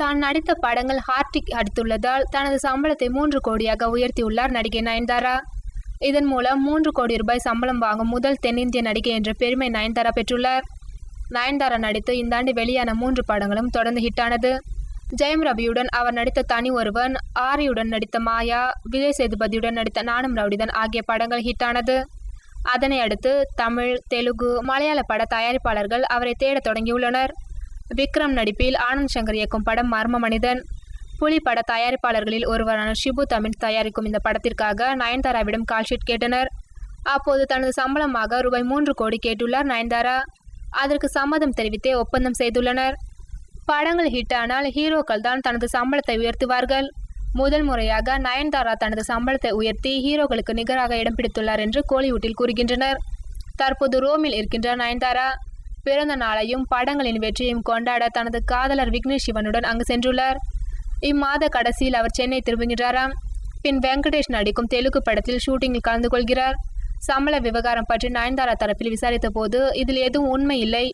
தான் நடித்த படங்கள் ஹார்டிக் அடித்துள்ளதால் தனது சம்பளத்தை 3 கோடியாக உயர்த்தியுள்ளார் நடிகை நயன்தாரா. இதன் மூலம் 3 கோடி ரூபாய் சம்பளம் வாங்கும் முதல் தென்னிந்திய நடிகை என்ற பெருமை நயன்தாரா பெற்றுள்ளார். நயன்தாரா நடித்து இந்த ஆண்டு வெளியான 3 படங்களும் தொடர்ந்து ஹிட்டானது. ஜெயம் ரவியுடன் அவர் நடித்த தனி ஒருவன், ஆரியுடன் நடித்த மாயா, விஜய் சேதுபதியுடன் நடித்த நானும் ரவுடிதான் ஆகிய படங்கள் ஹிட்டானது. அதனை அடுத்து தமிழ், தெலுங்கு, மலையாள பட தயாரிப்பாளர்கள் அவரை தேட தொடங்கியுள்ளனர். விக்ரம் நடிப்பில் ஆனந்த் சங்கர் இயக்கும் படம் மர்ம மனிதன். புலி பட தயாரிப்பாளர்களில் ஒருவரான ஷிபு தமிழ் தயாரிக்கும் இந்த படத்திற்காக நயன்தாராவிடம் கால்ஷீட் கேட்டனர். அப்போது தனது சம்பளமாக ரூபாய் 3 கோடி கேட்டுள்ளார் நயன்தாரா. அதற்கு சம்மதம் தெரிவித்தே ஒப்பந்தம் செய்துள்ளனர். படங்கள் ஹிட்டானால் ஹீரோக்கள் தான் தனது சம்பளத்தை உயர்த்துவார்கள். முதல் முறையாக நயன்தாரா தனது சம்பளத்தை உயர்த்தி ஹீரோக்களுக்கு நிகராக இடம் பிடித்துள்ளார் என்று கோலிவுட்டில் கூறுகின்றனர். தற்போது ரோமில் இருக்கின்ற நயன்தாரா பிறந்த நாளையும் படங்களின் வெற்றியையும் கொண்டாட தனது காதலர் விக்னேஷ் சிவனுடன் அங்கு சென்றுள்ளார். இம்மாத கடைசியில் அவர் சென்னை திரும்புகின்றாராம். பின் வெங்கடேஷ் நடிக்கும் தெலுங்கு படத்தில் ஷூட்டிங்கில் கலந்து கொள்கிறார். சம்பள விவகாரம் பற்றி நயன்தாரா தரப்பில் விசாரித்த போது இதில் எதுவும் உண்மை இல்லை,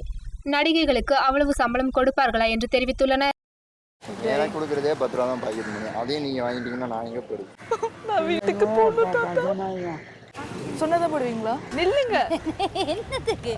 நடிகைகளுக்கு அவ்வளவு சம்பளம் கொடுப்பார்களா என்று தெரிவித்துள்ளனர். எனக்கு கொடுக்குறதே 10 ரூபா தான் பாக்கெட் மணி. அதையும் நீங்க வாங்கிட்டீங்கன்னா நான் எங்க போடுவேன்? நான் வீட்டுக்கு போகணும் தாத்தா. சொன்னதை போடுவீங்களா? நில்லுங்க. என்னத்துக்கு?